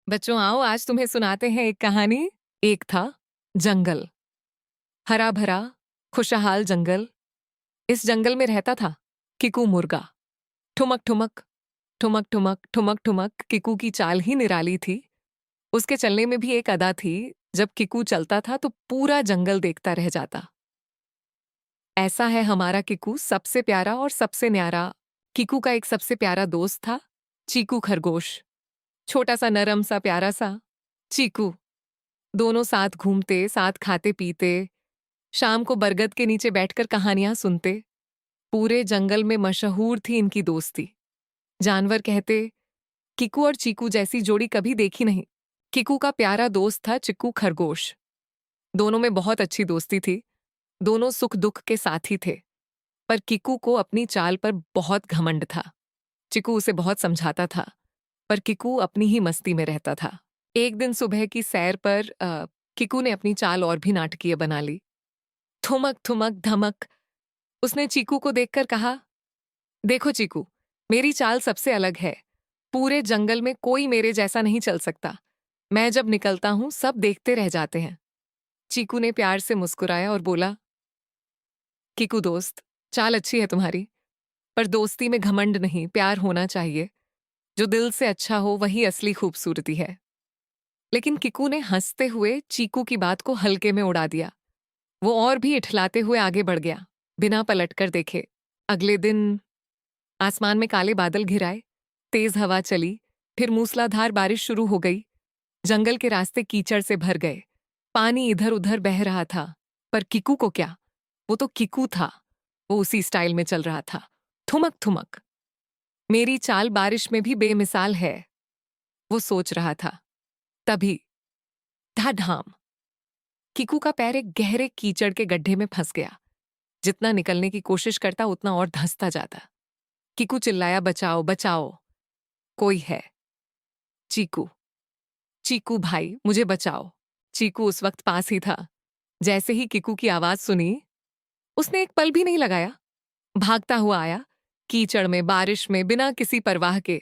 बच्चों आओ, आज तुम्हें सुनाते हैं एक कहानी। एक था जंगल, हरा भरा खुशहाल जंगल। इस जंगल में रहता था किकू मुर्गा। ठुमक ठुमक ठुमक ठुमक ठुमक ठुमक, किकू की चाल ही निराली थी। उसके चलने में भी एक अदा थी। जब किकू चलता था तो पूरा जंगल देखता रह जाता। ऐसा है हमारा किकू, सबसे प्यारा और सबसे न्यारा। किकू का एक सबसे प्यारा दोस्त था, चीकू खरगोश। छोटा सा नरम सा प्यारा सा चीकू। दोनों साथ घूमते, साथ खाते पीते, शाम को बरगद के नीचे बैठकर कहानियां सुनते। पूरे जंगल में मशहूर थी इनकी दोस्ती। जानवर कहते, किकू और चीकू जैसी जोड़ी कभी देखी नहीं। किकू का प्यारा दोस्त था चिक्कू खरगोश। दोनों में बहुत अच्छी दोस्ती थी। दोनों सुख दुख के साथी थे। पर किकू को अपनी चाल पर बहुत घमंड था। चिक्कू उसे बहुत समझाता था, पर किकू अपनी ही मस्ती में रहता था। एक दिन सुबह की सैर पर किकू ने अपनी चाल और भी नाटकीय बना ली। ठुमक ठुमक धमक, उसने चीकू को देखकर कहा, देखो चीकू, मेरी चाल सबसे अलग है। पूरे जंगल में कोई मेरे जैसा नहीं चल सकता। मैं जब निकलता हूं सब देखते रह जाते हैं। चीकू ने प्यार से मुस्कुराया और बोला, किकू दोस्त, चाल अच्छी है तुम्हारी, पर दोस्ती में घमंड नहीं, प्यार होना चाहिए। जो दिल से अच्छा हो वही असली खूबसूरती है। लेकिन किकू ने हंसते हुए चीकू की बात को हल्के में उड़ा दिया। वो और भी इठलाते हुए आगे बढ़ गया, बिना पलटकर देखे। अगले दिन आसमान में काले बादल घिराए, तेज हवा चली, फिर मूसलाधार बारिश शुरू हो गई। जंगल के रास्ते कीचड़ से भर गए। पानी इधर उधर बह रहा था। पर किकू को क्या, वो तो किकू था। वो उसी स्टाइल में चल रहा था, ठुमक ठुमक। मेरी चाल बारिश में भी बेमिसाल है, वो सोच रहा था। तभी धाम, किकू का पैर एक गहरे कीचड़ के गड्ढे में फंस गया। जितना निकलने की कोशिश करता उतना और धंसता जाता। किकू चिल्लाया, बचाओ बचाओ, कोई है? चीकू, चीकू भाई मुझे बचाओ। चीकू उस वक्त पास ही था। जैसे ही किकू की आवाज सुनी, उसने एक पल भी नहीं लगाया। भागता हुआ आया, कीचड़ में बारिश में बिना किसी परवाह के।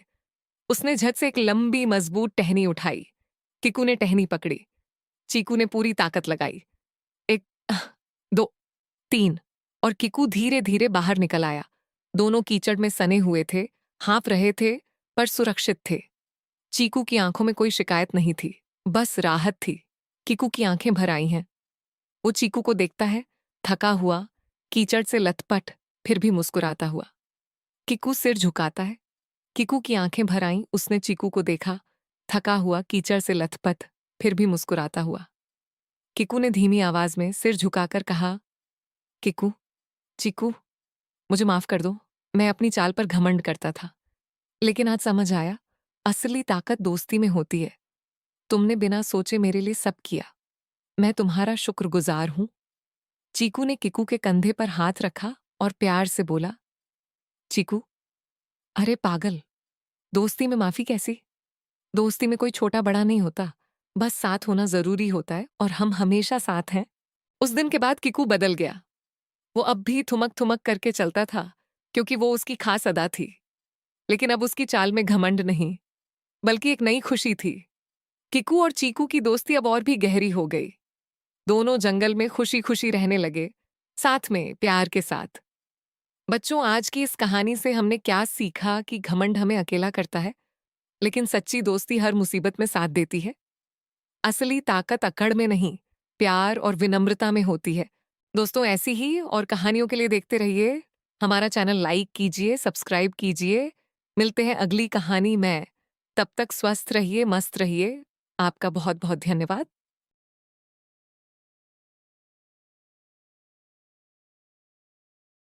उसने झट से एक लंबी मजबूत टहनी उठाई। किकू ने टहनी पकड़ी। चीकू ने पूरी ताकत लगाई। एक, दो, तीन, और किकू धीरे धीरे बाहर निकल आया। दोनों कीचड़ में सने हुए थे, हाँफ रहे थे, पर सुरक्षित थे। चीकू की आंखों में कोई शिकायत नहीं थी, बस राहत थी। किकू की आंखें भर आई हैं। वो चीकू को देखता है, थका हुआ, कीचड़ से लथपथ, फिर भी मुस्कुराता हुआ। किकू सिर झुकाता है। किकू की आंखें भर आईं, उसने चीकू को देखा, थका हुआ, कीचड़ से लथपथ, फिर भी मुस्कुराता हुआ। किकू ने धीमी आवाज में सिर झुकाकर कहा, किकू, चीकू, मुझे माफ कर दो। मैं अपनी चाल पर घमंड करता था, लेकिन आज समझ आया, असली ताकत दोस्ती में होती है। तुमने बिना सोचे मेरे लिए सब किया। मैं तुम्हारा शुक्रगुजार हूं। चीकू ने किकू के कंधे पर हाथ रखा और प्यार से बोला, चीकू, अरे पागल, दोस्ती में माफी कैसी? दोस्ती में कोई छोटा बड़ा नहीं होता, बस साथ होना जरूरी होता है, और हम हमेशा साथ हैं। उस दिन के बाद किकू बदल गया। वो अब भी थुमक थुमक करके चलता था, क्योंकि वो उसकी खास अदा थी। लेकिन अब उसकी चाल में घमंड नहीं, बल्कि एक नई खुशी थी। किकू और चीकू की दोस्ती अब और भी गहरी हो गई। दोनों जंगल में खुशी खुशी रहने लगे, साथ में, प्यार के साथ। बच्चों, आज की इस कहानी से हमने क्या सीखा कि घमंड हमें अकेला करता है, लेकिन सच्ची दोस्ती हर मुसीबत में साथ देती है। असली ताकत अकड़ में नहीं, प्यार और विनम्रता में होती है। दोस्तों, ऐसी ही और कहानियों के लिए देखते रहिए। हमारा चैनल लाइक कीजिए, सब्सक्राइब कीजिए। मिलते हैं अगली कहानी में। तब तक स्वस्थ रहिए, मस्त रहिए। आपका बहुत बहुत धन्यवाद।